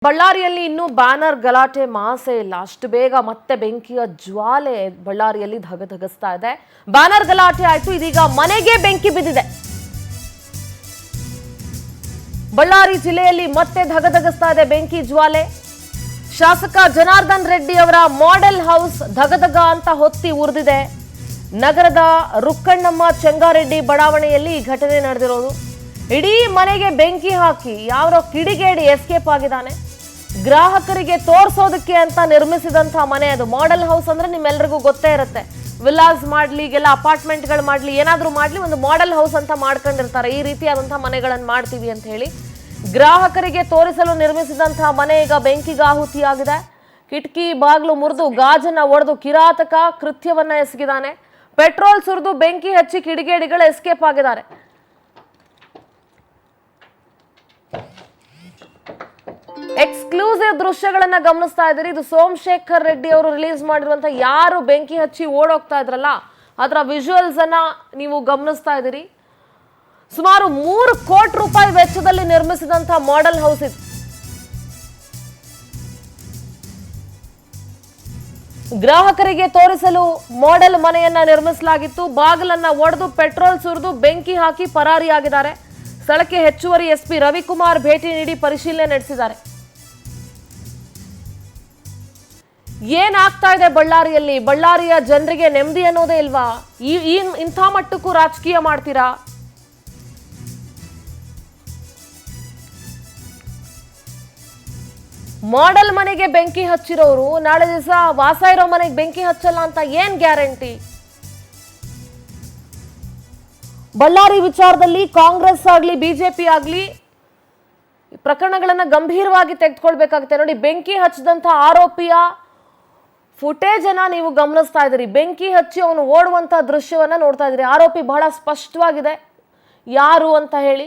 ಬಳ್ಳಾರಿಯಲ್ಲಿ ಇನ್ನೂ ಬ್ಯಾನರ್ ಗಲಾಟೆ ಮಾಸೇ ಇಲ್ಲ. ಅಷ್ಟು ಬೇಗ ಮತ್ತೆ ಬೆಂಕಿಯ ಜ್ವಾಲೆ ಬಳ್ಳಾರಿಯಲ್ಲಿ ಧಗಧಗಿಸ್ತಾ ಇದೆ. ಬ್ಯಾನರ್ ಗಲಾಟೆ ಆಯ್ತು, ಇದೀಗ ಮನೆಗೆ ಬೆಂಕಿ ಬಿದ್ದಿದೆ. ಬಳ್ಳಾರಿ ಜಿಲ್ಲೆಯಲ್ಲಿ ಮತ್ತೆ ಧಗಧಗಿಸ್ತಾ ಇದೆ ಬೆಂಕಿ ಜ್ವಾಲೆ. ಶಾಸಕ ಜನಾರ್ದನ್ ರೆಡ್ಡಿ ಅವರ ಮಾಡೆಲ್ ಹೌಸ್ ಧಗಧಗ ಅಂತ ಹೊತ್ತಿ ಉರಿದಿದೆ. ನಗರದ ರುಕ್ಕಣ್ಣಮ್ಮ ಚೆಂಗಾರೆಡ್ಡಿ ಬಡಾವಣೆಯಲ್ಲಿ ಈ ಘಟನೆ ನಡೆದಿರೋದು. ಇಡೀ ಮನೆಗೆ ಬೆಂಕಿ ಹಾಕಿ ಯಾರೋ ಕಿಡಿಗೇಡಿ ಎಸ್ಕೇಪ್ ಆಗಿದ್ದಾನೆ. ಗ್ರಾಹಕರಿಗೆ ತೋರಿಸೋದಕ್ಕೆ ಅಂತ ನಿರ್ಮಿಸಿದಂತಹ ಮನೆ ಅದು. ಮಾಡೆಲ್ ಹೌಸ್ ಅಂದ್ರೆ ನಿಮ್ಮೆಲ್ಲರಿಗೂ ಗೊತ್ತೇ ಇರುತ್ತೆ. ವಿಲ್ಲಾಸ್ ಮಾಡ್ಲಿ, ಈಗೆಲ್ಲ ಅಪಾರ್ಟ್ಮೆಂಟ್ಗಳು ಮಾಡ್ಲಿ, ಏನಾದ್ರೂ ಮಾಡ್ಲಿ, ಒಂದು ಮಾಡೆಲ್ ಹೌಸ್ ಅಂತ ಮಾಡ್ಕೊಂಡಿರ್ತಾರೆ. ಈ ರೀತಿಯಾದಂತಹ ಮನೆಗಳನ್ನು ಮಾಡ್ತೀವಿ ಅಂತ ಹೇಳಿ ಗ್ರಾಹಕರಿಗೆ ತೋರಿಸಲು ನಿರ್ಮಿಸಿದಂತಹ ಮನೆ ಈಗ ಬೆಂಕಿಗಾಹುತಿಯಾಗಿದೆ. ಕಿಟಕಿ ಬಾಗಿಲು ಮುರಿದು ಗಾಜನ್ನ ಒಡೆದು ಕಿರಾತಕ ಕೃತ್ಯವನ್ನ ಎಸಗಿದ್ದಾನೆ. ಪೆಟ್ರೋಲ್ ಸುರಿದು ಬೆಂಕಿ ಹಚ್ಚಿ ಕಿಡಿಗೇಡಿಗಳು ಎಸ್ಕೇಪ್ ಆಗಿದ್ದಾರೆ. ಎಕ್ಸ್ಕ್ಲೂಸಿವ್ ದೃಶ್ಯಗಳನ್ನ ಗಮನಿಸ್ತಾ ಇದ್ದೀರಿ. ಇದು ಸೋಮಶೇಖರ್ ರೆಡ್ಡಿ ಅವರು ರಿಲೀಸ್ ಮಾಡಿರುವಂತಹ ಯಾರು ಬೆಂಕಿ ಹಚ್ಚಿ ಓಡೋಗ್ತಾ ಇದ್ರಲ್ಲ ಅದರ ವಿಜುವಲ್ಸ್ ಅನ್ನ ನೀವು ಗಮನಿಸ್ತಾ ಇದ್ದೀರಿ. ಸುಮಾರು 3 ಕೋಟಿ ರೂಪಾಯಿ ವೆಚ್ಚದಲ್ಲಿ ನಿರ್ಮಿಸಿದಂತಹ ಮಾಡೆಲ್ ಹೌಸ್ ಇದು. ಗ್ರಾಹಕರಿಗೆ ತೋರಿಸಲು ಮಾಡೆಲ್ ಮನೆಯನ್ನ ನಿರ್ಮಿಸಲಾಗಿತ್ತು. ಬಾಗಿಲನ್ನ ಒಡೆದು ಪೆಟ್ರೋಲ್ ಸುರಿದು ಬೆಂಕಿ ಹಾಕಿ ಪರಾರಿಯಾಗಿದ್ದಾರೆ. ಸ್ಥಳಕ್ಕೆ ಹೆಚ್ಚುವರಿ ಎಸ್ಪಿ ರವಿಕುಮಾರ್ ಭೇಟಿ ನೀಡಿ ಪರಿಶೀಲನೆ ನಡೆಸಿದ್ದಾರೆ. ಏನಾಗ್ತಾ ಇದೆ ಬಳ್ಳಾರಿಯಲ್ಲಿ? ಬಳ್ಳಾರಿಯ ಜನರಿಗೆ ನೆಮ್ಮದಿ ಅನ್ನೋದೇ ಇಲ್ವಾ? ಇಂಥ ಮಟ್ಟಕ್ಕೂ ರಾಜಕೀಯ ಮಾಡ್ತೀರಾ? ಮಾಡೆಲ್ ಮನೆಗೆ ಬೆಂಕಿ ಹಚ್ಚಿರೋರು ನಾಳೆ ದಿವಸ ವಾಸ ಇರೋ ಮನೆಗೆ ಬೆಂಕಿ ಹಚ್ಚಲ್ಲ ಅಂತ ಏನ್ ಗ್ಯಾರಂಟಿ? ಬಳ್ಳಾರಿ ವಿಚಾರದಲ್ಲಿ ಕಾಂಗ್ರೆಸ್ ಆಗ್ಲಿ ಬಿಜೆಪಿ ಆಗ್ಲಿ ಪ್ರಕರಣಗಳನ್ನ ಗಂಭೀರವಾಗಿ ತೆಗೆದುಕೊಳ್ಬೇಕಾಗುತ್ತೆ. ನೋಡಿ, ಬೆಂಕಿ ಹಚ್ಚಿದಂತ ಆರೋಪಿಯ ಫುಟೇಜ್ ಅನ್ನ ನೀವು ಗಮನಿಸ್ತಾ ಇದ್ದೀರಿ. ಬೆಂಕಿ ಹಚ್ಚಿ ಅವನು ಓಡುವಂತ ದೃಶ್ಯವನ್ನ ನೋಡ್ತಾ ಇದ್ದೀರಿ. ಆರೋಪಿ ಬಹಳ ಸ್ಪಷ್ಟವಾಗಿದೆ ಯಾರು ಅಂತ ಹೇಳಿ.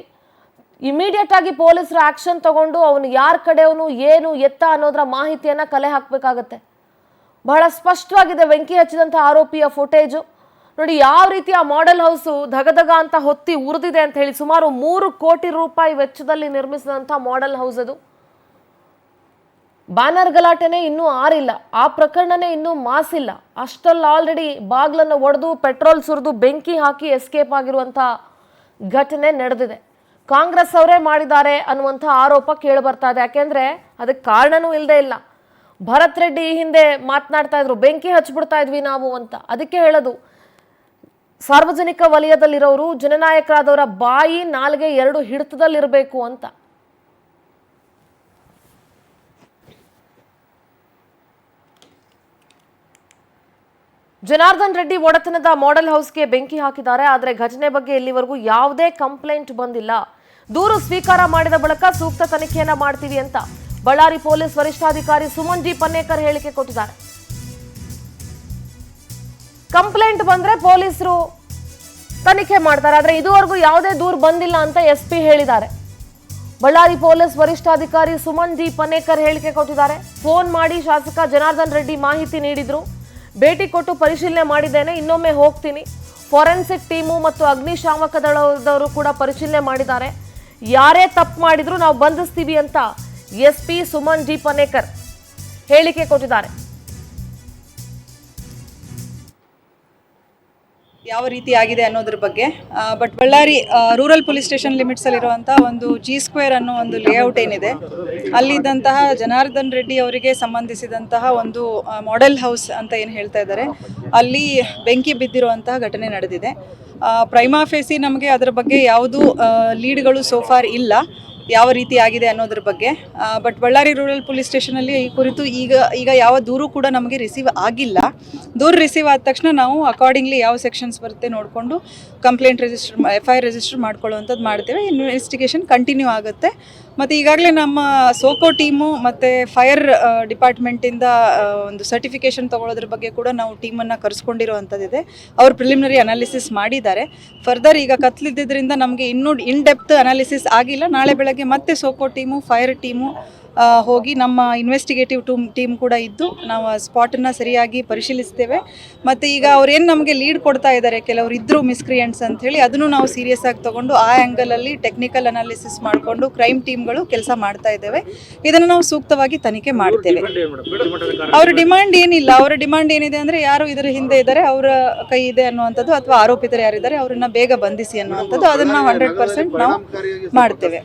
ಇಮಿಡಿಯೇಟ್ ಆಗಿ ಪೊಲೀಸರು ಆಕ್ಷನ್ ತಗೊಂಡು ಅವನು ಯಾರ ಕಡೆಯವನು, ಏನು ಎತ್ತ ಅನ್ನೋದ್ರ ಮಾಹಿತಿಯನ್ನ ಕಲೆ ಹಾಕ್ಬೇಕಾಗತ್ತೆ. ಬಹಳ ಸ್ಪಷ್ಟವಾಗಿದೆ ಬೆಂಕಿ ಹಚ್ಚಿದಂತ ಆರೋಪಿಯ ಫುಟೇಜು. ನೋಡಿ ಯಾವ ರೀತಿ ಆ ಮಾಡೆಲ್ ಹೌಸ್ ಧಗಧಗ ಅಂತ ಹೊತ್ತಿ ಉರಿದಿದೆ ಅಂತ ಹೇಳಿ. ಸುಮಾರು 3 ಕೋಟಿ ರೂಪಾಯಿ ವೆಚ್ಚದಲ್ಲಿ ನಿರ್ಮಿಸಿದಂತ ಮಾಡೆಲ್ ಹೌಸ್ ಅದು. ಬ್ಯಾನರ್ ಗಲಾಟೆನೇ ಇನ್ನೂ ಆರಿಲ್ಲ, ಆ ಪ್ರಕರಣನೇ ಇನ್ನೂ ಮಾಸಿಲ್ಲ. ಅಷ್ಟಲ್ಲಿ ಆಲ್ರೆಡಿ ಬಾಗ್ಲನ್ನು ಒಡೆದು ಪೆಟ್ರೋಲ್ ಸುರಿದು ಬೆಂಕಿ ಹಾಕಿ ಎಸ್ಕೇಪ್ ಆಗಿರುವಂತ ಘಟನೆ ನಡೆದಿದೆ. ಕಾಂಗ್ರೆಸ್ ಅವರೇ ಮಾಡಿದ್ದಾರೆ ಅನ್ನುವಂಥ ಆರೋಪ ಕೇಳಿ ಬರ್ತಾ ಇದೆ. ಯಾಕೆಂದ್ರೆ ಅದಕ್ಕೆ ಕಾರಣನೂ ಇಲ್ಲದೆ ಇಲ್ಲ. ಭರತ್ ರೆಡ್ಡಿ ಈ ಹಿಂದೆ ಮಾತನಾಡ್ತಾ ಇದ್ರು, ಬೆಂಕಿ ಹಚ್ಬಿಡ್ತಾ ಇದ್ವಿ ನಾವು ಅಂತ. ಅದಕ್ಕೆ ಹೇಳೋದು, ಸಾರ್ವಜನಿಕ ವಲಯದಲ್ಲಿರೋರು, ಜನನಾಯಕರಾದವರ ಬಾಯಿ ನಾಲ್ಗೆ 2 ಹಿಡಿತದಲ್ಲಿರಬೇಕು ಅಂತ. ಜನಾರ್ದನ್ ರೆಡ್ಡಿ ಒಡೆತನದ ಮಾಡೆಲ್ ಹೌಸ್ಗೆ ಬೆಂಕಿ ಹಾಕಿದ್ದಾರೆ. ಆದರೆ ಘಟನೆ ಬಗ್ಗೆ ಇಲ್ಲಿವರೆಗೂ ಯಾವುದೇ ಕಂಪ್ಲೇಂಟ್ ಬಂದಿಲ್ಲ. ದೂರು ಸ್ವೀಕಾರ ಮಾಡಿದ ಬಳಿಕ ಸೂಕ್ತ ತನಿಖೆಯನ್ನ ಮಾಡ್ತೀವಿ ಅಂತ ಬಳ್ಳಾರಿ ಪೊಲೀಸ್ ವರಿಷ್ಠಾಧಿಕಾರಿ ಸುಮನ್ ಜಿ ಪನ್ನೇಕರ್ ಹೇಳಿಕೆ ಕೊಟ್ಟಿದ್ದಾರೆ. ಕಂಪ್ಲೇಂಟ್ ಬಂದ್ರೆ ಪೊಲೀಸರು ತನಿಖೆ ಮಾಡ್ತಾರೆ. ಆದ್ರೆ ಇದುವರೆಗೂ ಯಾವುದೇ ದೂರು ಬಂದಿಲ್ಲ ಅಂತ ಎಸ್ಪಿ ಹೇಳಿದ್ದಾರೆ. ಬಳ್ಳಾರಿ ಪೊಲೀಸ್ ವರಿಷ್ಠಾಧಿಕಾರಿ ಸುಮನ್ ಜಿ ಪನ್ನೇಕರ್ ಹೇಳಿಕೆ ಕೊಟ್ಟಿದ್ದಾರೆ. ಫೋನ್ ಮಾಡಿ ಶಾಸಕ ಜನಾರ್ದನ್ ರೆಡ್ಡಿ ಮಾಹಿತಿ ನೀಡಿದ್ರು. ಭೇಟಿ ಕೊಟ್ಟು ಪರಿಶೀಲನೆ ಮಾಡಿದ್ದೇನೆ, ಇನ್ನೊಮ್ಮೆ ಹೋಗ್ತೀನಿ. ಫಾರೆನ್ಸಿಕ್ ಟೀಮು ಮತ್ತು ಅಗ್ನಿಶಾಮಕ ದಳದವರು ಕೂಡ ಪರಿಶೀಲನೆ ಮಾಡಿದ್ದಾರೆ. ಯಾರೇ ತಪ್ಪು ಮಾಡಿದ್ರು ನಾವು ಬಂಧಿಸ್ತೀವಿ ಅಂತ ಎಸ್ಪಿ ಸುಮನ್ ಜಿ ಪನ್ನೇಕರ್ ಹೇಳಿಕೆ ಕೊಟ್ಟಿದ್ದಾರೆ. ಯಾವ ರೀತಿ ಆಗಿದೆ ಅನ್ನೋದ್ರ ಬಗ್ಗೆ. But Ballari rural police station ಲಿಮಿಟ್ಸಲ್ಲಿರುವಂಥ ಒಂದು G² ಅನ್ನೋ ಒಂದು ಲೇಔಟ್ ಏನಿದೆ, ಅಲ್ಲಿದ್ದಂತಹ ಜನಾರ್ದನ್ ರೆಡ್ಡಿ ಅವರಿಗೆ ಸಂಬಂಧಿಸಿದಂತಹ ಒಂದು ಮಾಡೆಲ್ ಹೌಸ್ ಅಂತ ಏನು ಹೇಳ್ತಾ ಇದ್ದಾರೆ, ಅಲ್ಲಿ ಬೆಂಕಿ ಬಿದ್ದಿರುವಂತಹ ಘಟನೆ ನಡೆದಿದೆ. ಪ್ರೈಮಾ ಫೇಸಿ ನಮಗೆ ಅದರ ಬಗ್ಗೆ ಯಾವುದು ಲೀಡ್ಗಳು ಸೋಫಾರ್ ಇಲ್ಲ, ಯಾವ ರೀತಿ ಆಗಿದೆ ಅನ್ನೋದ್ರ ಬಗ್ಗೆ. ಬಟ್ ಬಳ್ಳಾರಿ ರೂರಲ್ ಪೊಲೀಸ್ ಸ್ಟೇಷನಲ್ಲಿ ಈ ಕುರಿತು ಈಗ ಯಾವ ದೂರು ಕೂಡ ನಮಗೆ ರಿಸೀವ್ ಆಗಿಲ್ಲ. ದೂರು ರಿಸೀವ್ ಆದ ತಕ್ಷಣ ನಾವು ಅಕಾರ್ಡಿಂಗ್ಲಿ ಯಾವ ಸೆಕ್ಷನ್ಸ್ ಬರುತ್ತೆ ನೋಡಿಕೊಂಡು ಕಂಪ್ಲೇಂಟ್ FIR ರಿಜಿಸ್ಟರ್ ಮಾಡ್ಕೊಳ್ಳುವಂಥದ್ದು ಮಾಡ್ತೇವೆ. ಇನ್ವೆಸ್ಟಿಗೇಷನ್ ಕಂಟಿನ್ಯೂ ಆಗುತ್ತೆ. ಮತ್ತು ಈಗಾಗಲೇ ನಮ್ಮ ಸೋಕೋ ಟೀಮು ಮತ್ತು ಫೈರ್ ಡಿಪಾರ್ಟ್ಮೆಂಟಿಂದ ಒಂದು ಸರ್ಟಿಫಿಕೇಷನ್ ತೊಗೊಳೋದ್ರ ಬಗ್ಗೆ ಕೂಡ ನಾವು ಟೀಮನ್ನು ಕರೆಸ್ಕೊಂಡಿರೋವಂಥದ್ದಿದೆ. ಅವರು ಪ್ರಿಲಿಮಿನರಿ ಅನಾಲಿಸಿಸ್ ಮಾಡಿದ್ದಾರೆ. ಫರ್ದರ್ ಈಗ ಕತ್ಲಿದ್ದರಿಂದ ನಮಗೆ ಇನ್ನೂ ಇನ್ ಡೆಪ್ತ್ ಅನಾಲಿಸಿಸ್ ಆಗಿಲ್ಲ. ನಾಳೆ ಬೆಳಗ್ಗೆ ಮತ್ತೆ ಸೋಕೋ ಟೀಮು, ಫೈರ್ ಟೀಮು ಹೋಗಿ ನಮ್ಮ ಇನ್ವೆಸ್ಟಿಗೇಟಿವ್ ಟೀಮ್ ಕೂಡ ಇದ್ದು ನಾವು ಆ ಸ್ಪಾಟನ್ನು ಸರಿಯಾಗಿ ಪರಿಶೀಲಿಸ್ತೇವೆ. ಮತ್ತು ಈಗ ಅವ್ರೇನು ನಮಗೆ ಲೀಡ್ ಕೊಡ್ತಾ ಇದ್ದಾರೆ, ಕೆಲವರು ಇದ್ದರು ಮಿಸ್ಕ್ರಿಯೆಂಟ್ಸ್ ಅಂಥೇಳಿ, ಅದನ್ನು ನಾವು ಸೀರಿಯಸ್ ಆಗಿ ತೊಗೊಂಡು ಆ ಆ್ಯಂಗಲಲ್ಲಿ ಟೆಕ್ನಿಕಲ್ ಅನಾಲಿಸಿಸ್ ಮಾಡಿಕೊಂಡು ಕ್ರೈಮ್ ಟೀಮ್ಗಳು ಕೆಲಸ ಮಾಡ್ತಾ ಇದ್ದೇವೆ. ಇದನ್ನು ನಾವು ಸೂಕ್ತವಾಗಿ ತನಿಖೆ ಮಾಡ್ತೇವೆ. ಅವರ ಡಿಮಾಂಡ್ ಏನಿಲ್ಲ. ಅವರ ಡಿಮಾಂಡ್ ಏನಿದೆ ಅಂದರೆ ಯಾರು ಇದರ ಹಿಂದೆ ಇದ್ದಾರೆ, ಅವರ ಕೈ ಇದೆ ಅನ್ನುವಂಥದ್ದು, ಅಥವಾ ಆರೋಪಿತರು ಯಾರಿದ್ದಾರೆ ಅವರನ್ನ ಬೇಗ ಬಂಧಿಸಿ ಅನ್ನುವಂಥದ್ದು, ಅದನ್ನು ನಾವು 100% ನಾವು ಮಾಡ್ತೇವೆ.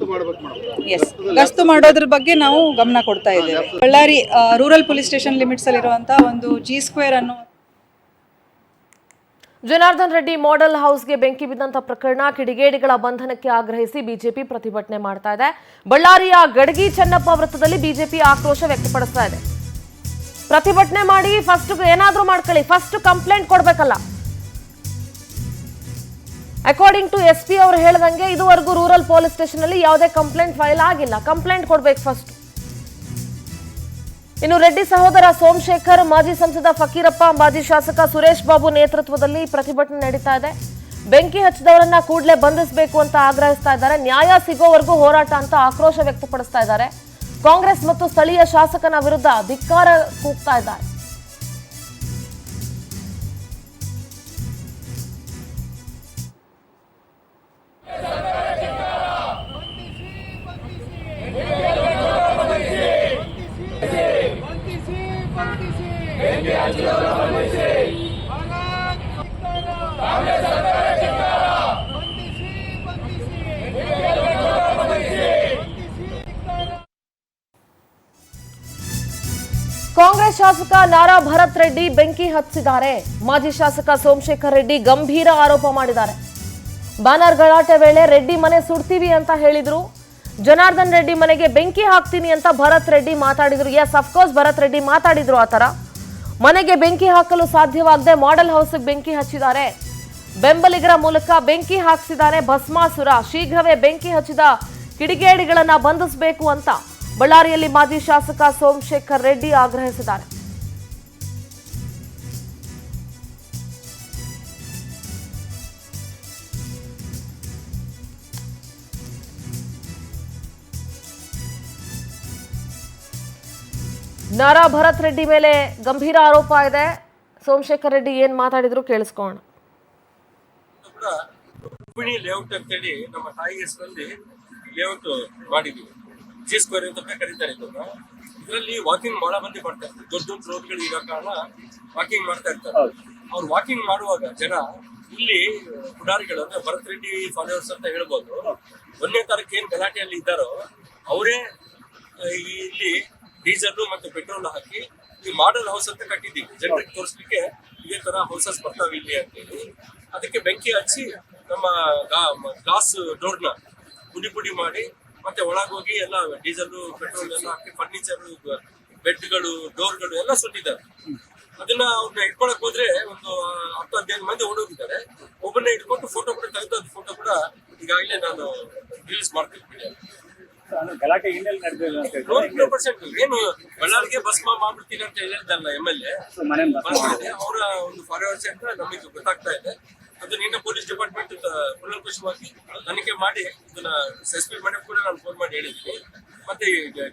ಎಸ್, ಗಸ್ತು ಮಾಡೋದ್ರ ಬಗ್ಗೆ ನಾವು ಗಮನ ಕೊಡ್ತಾ ಇದ್ದೇವೆ. Ballari rural police station limits ಅಲ್ಲಿರುವಂತಹ ಒಂದು G² ಅನ್ನೋ ಜನಾರ್ದನ್ ರೆಡ್ಡಿ ಮಾಡೆಲ್ ಹೌಸ್ಗೆ ಬೆಂಕಿ ಬಿದ್ದಂತ ಪ್ರಕರಣ, ಕಿಡಿಗೇಡಿಗಳ ಬಂಧನಕ್ಕೆ ಆಗ್ರಹಿಸಿ ಬಿಜೆಪಿ ಪ್ರತಿಭಟನೆ ಮಾಡ್ತಾ ಇದೆ. ಬಳ್ಳಾರಿಯ ಗಡಗಿ ಚೆನ್ನಪ್ಪ ವೃತ್ತದಲ್ಲಿ ಬಿಜೆಪಿ ಆಕ್ರೋಶ ವ್ಯಕ್ತಪಡಿಸ್ತಾ ಇದೆ. ಪ್ರತಿಭಟನೆ ಮಾಡಿ ಫಸ್ಟ್ ಏನಾದ್ರೂ ಮಾಡ್ಕೊಳ್ಳಿ, ಫಸ್ಟ್ ಕಂಪ್ಲೇಂಟ್ ಕೊಡ್ಬೇಕಲ್ಲ. ಅಕಾರ್ಡಿಂಗ್ ಟು SP ಅವರು ಹೇಳಿದಂಗೆ ಇದುವರೆಗೂ ರೂರಲ್ ಪೊಲೀಸ್ ಸ್ಟೇಷನ್ ಅಲ್ಲಿ ಯಾವುದೇ ಕಂಪ್ಲೇಂಟ್ ಫೈಲ್ ಆಗಿಲ್ಲ. ಕಂಪ್ಲೇಂಟ್ ಕೊಡ್ಬೇಕು ಫಸ್ಟ್. ಇನ್ನು ರೆಡ್ಡಿ ಸಹೋದರ ಸೋಮಶೇಖರ್, ಮಾಜಿ ಸಂಸದ ಫಕೀರಪ್ಪ, ಮಾಜಿ ಶಾಸಕ ಸುರೇಶ್ ಬಾಬು ನೇತೃತ್ವದಲ್ಲಿ ಪ್ರತಿಭಟನೆ ನಡೀತಾ ಇದೆ. ಬೆಂಕಿ ಹಚ್ಚಿದವರನ್ನ ಕೂಡಲೇ ಬಂಧಿಸಬೇಕು ಅಂತ ಆಗ್ರಹಿಸ್ತಾ ಇದ್ದಾರೆ. ನ್ಯಾಯ ಸಿಗೋವರೆಗೂ ಹೋರಾಟ ಅಂತ ಆಕ್ರೋಶ ವ್ಯಕ್ತಪಡಿಸ್ತಾ ಇದ್ದಾರೆ. ಕಾಂಗ್ರೆಸ್ ಮತ್ತು ಸ್ಥಳೀಯ ಶಾಸಕನ ವಿರುದ್ಧ ಧಿಕ್ಕಾರ ಕೂಗ್ತಾ ಇದ್ದಾರೆ. ಕಾಂಗ್ರೆಸ್ ಶಾಸಕ ನಾರಾ ಭರತ್ ರೆಡ್ಡಿ ಬೆಂಕಿ ಹಚ್ಚಿದ್ದಾರೆ. ಮಾಜಿ ಶಾಸಕ ಸೋಮಶೇಖರ್ ರೆಡ್ಡಿ ಗಂಭೀರ ಆರೋಪ ಮಾಡಿದ್ದಾರೆ. ಬ್ಯಾನರ್ ಗಲಾಟೆ ವೇಳೆ ರೆಡ್ಡಿ ಮನೆ ಸುಡ್ತೀವಿ ಅಂತ ಹೇಳಿದ್ರು. ಜನಾರ್ದನ್ ರೆಡ್ಡಿ ಮನೆಗೆ ಬೆಂಕಿ ಹಾಕ್ತೀನಿ ಅಂತ ಭರತ್ ರೆಡ್ಡಿ ಮಾತಾಡಿದ್ರು. ಎಸ್, ಅಫ್ಕೋರ್ಸ್ ಭರತ್ ರೆಡ್ಡಿ ಮಾತಾಡಿದ್ರು. ಆ ತರ ಮನೆಗೆ ಬೆಂಕಿ ಹಾಕಲು ಸಾಧ್ಯವಾಗದೆ ಮಾಡೆಲ್ ಹೌಸ್ಗೆ ಬೆಂಕಿ ಹಚ್ಚಿದ್ದಾರೆ. ಬೆಂಬಲಿಗರ ಮೂಲಕ ಬೆಂಕಿ ಹಾಕಿಸಿದ್ದಾರೆ ಭಸ್ಮಾಸುರ. ಶೀಘ್ರವೇ ಬೆಂಕಿ ಹಚ್ಚಿದ ಕಿಡಿಗೇಡಿಗಳನ್ನ ಬಂಧಿಸಬೇಕು ಅಂತ ಬಳ್ಳಾರಿಯಲ್ಲಿ ಮಾಜಿ ಶಾಸಕ ಸೋಮಶೇಖರ್ ರೆಡ್ಡಿ ಆಗ್ರಹಿಸಿದ್ದಾರೆ. ನಾರಾ ಭರತ್ ರೆಡ್ಡಿ ಮೇಲೆ ಗಂಭೀರ ಆರೋಪ ಇದೆ. ಸೋಮಶೇಖರ್ ರೆಡ್ಡಿ ಏನ್ ಮಾತಾಡಿದ್ರು ಕೇಳಿಸ್ಕೋಣ. ಹುಬ್ಬಳ್ಳಿ ಲೇಔಟ್ ಅಂತೇಳಿ ನಮ್ಮ ತಾಯಿ ಹೆಸರಲ್ಲಿ ಲೇಔಟ್ ಮಾಡಿದ್ವಿ. G² ಅಂತ ಕರೀತಾರೆ ಇದನ್ನ. ಇದರಲ್ಲಿ ವಾಕಿಂಗ್ ಬಹಳ ಮಂದಿ ಮಾಡ್ತಾರೆ. ದೊಡ್ಡ ದೊಡ್ಡ ರೋಡ್ಗಳು ಇರೋ ಕಾರಣ ವಾಕಿಂಗ್ ಮಾಡ್ತಾ ಇರ್ತಾರೆ. ಅವ್ರು ವಾಕಿಂಗ್ ಮಾಡುವಾಗ ಜನ ಇಲ್ಲಿ ಪುಡಾರಿಗಳು ಅಂದ್ರೆ ಭರತ್ ರೆಡ್ಡಿ ಫಾಲೋವರ್ಸ್ ಅಂತ ಹೇಳ್ಬೋದು, 1ನೇ ತಾರೀಕು ಏನ್ ಗಲಾಟೆಯಲ್ಲಿ ಇದ್ದಾರೋ ಅವರೇ ಇಲ್ಲಿ ಡೀಸೆಲ್ ಮತ್ತು ಪೆಟ್ರೋಲ್ ಹಾಕಿ ಈ ಮಾಡೆಲ್ ಹೌಸ್ ಅಂತ ಕಟ್ಟಿದ್ದೀವಿ. ಜನರಿಗೆ ತೋರಿಸ್ಲಿಕ್ಕೆ ಇದೇ ತರ ಹೌಸಸ್ ಬರ್ತಾವೆ ಇಲ್ಲಿ ಅಂತೇಳಿ ಅದಕ್ಕೆ ಬೆಂಕಿ ಹಚ್ಚಿ ನಮ್ಮ ಗ್ಲಾಸ್ ಡೋರ್ನ ಪುಡಿ ಮಾಡಿ ಮತ್ತೆ ಒಳಗೋಗಿ ಎಲ್ಲ ಡೀಸೆಲ್ ಪೆಟ್ರೋಲ್ ಎಲ್ಲ ಹಾಕಿ ಫರ್ನಿಚರ್, ಬೆಡ್ಗಳು, ಡೋರ್ಗಳು ಎಲ್ಲ ಸುಟ್ಟಿದ್ದಾರೆ. ಅದನ್ನ ಅವ್ರನ್ನ ಇಟ್ಕೊಳಕ್ ಹೋದ್ರೆ ಒಂದು 10-15 ಮಂದಿ ಓಡೋಗಿದ್ದಾರೆ. ಒಬ್ಬರನ್ನ ಇಟ್ಕೊಂಡು ಫೋಟೋ ಕೂಡ ತೆಗೆದು ಫೋಟೋ ಕೂಡ ಈಗಾಗಲೇ ನಾನು ರಿಲೀಸ್ ಮಾಡ್ತಿರ್ತೀನಿ. ಗಲಾಟೆ 100% ಏನು ಬಳ್ಳಾರಿಗೆ ಭಸ್ಮ ಮಾಡ್ಬಿಡ್ತೀನಿ ಅಂತ ಹೇಳಿದ್ದಲ್ಲ MLA ಅವರ ಒಂದು ಫಾರ್ವರ್ಡ್ಸ್ ಅಂತ ನಮಗೆ ಗೊತ್ತಾಗ್ತಾ ಇದೆ. ಅದು ನಿನ್ನ ಪೊಲೀಸ್ ಡಿಪಾರ್ಟ್ಮೆಂಟ್ ಕೂಲಂಕುಷವಾಗಿ ತನಿಖೆ ಮಾಡಿ ಇದನ್ನ ಸಸ್ಪೆಂಡ್ ಮಾಡಿ ಕೂಡ ನಾನು ಫೋನ್ ಮಾಡಿ ಹೇಳಿದ್ದೀನಿ. ಮತ್ತೆ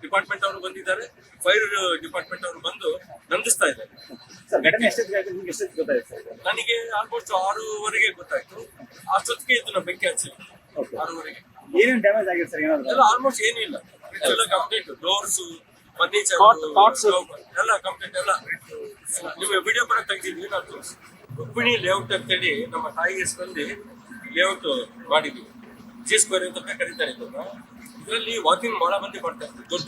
ಡಿಪಾರ್ಟ್ಮೆಂಟ್ ಅವರು ಬಂದಿದ್ದಾರೆ, ಫೈರ್ ಡಿಪಾರ್ಟ್ಮೆಂಟ್ ಅವರು ಬಂದು ನಂದಿಸ್ತಾ ಇದ್ದಾರೆ. ನನಗೆ ಆಲ್ಮೋಸ್ಟ್ 6:00 ಗೊತ್ತಾಯ್ತು. ಅಷ್ಟೊತ್ತಿಗೆ ಇದನ್ನ ಬೆಂಕಿ ಹಚ್ಚಿಲ್ಲ. 6:30 ಏನೇನು ಡ್ಯಾಮೇಜ್ ಆಗಿದೆ ಸರ್? ಎಲ್ಲ ಆಲ್ಮೋಸ್ಟ್ ಏನೂ ಇಲ್ಲ, ಎಲ್ಲ ಕಂಪ್ಲೀಟ್. ಡೋರ್ಸ್, ಫರ್ನಿಚರ್ ಎಲ್ಲ ಕಂಪ್ಲೀಟ್. ಎಲ್ಲ ನಿಮಗೆ ವಿಡಿಯೋ ಕೂಡ ತೆಗೆದಿದ್ವಿ ನಾನು. ಹುಬ್ಬಳ್ಳಿ ಲೇಔಟ್ ಅಂತೇಳಿ ನಮ್ಮ ತಾಯಿ ಹೆಸರಲ್ಲಿ ಲೇಔಟ್ ಮಾಡಿದ್ವಿ. G² ಅಂತ ಕರೀತಾರೆ ಇದನ್ನ. ಇದರಲ್ಲಿ ವಾಕಿಂಗ್ ಬಹಳ ಮಂದಿ ಮಾಡ್ತಾರೆ. ದೊಡ್ಡ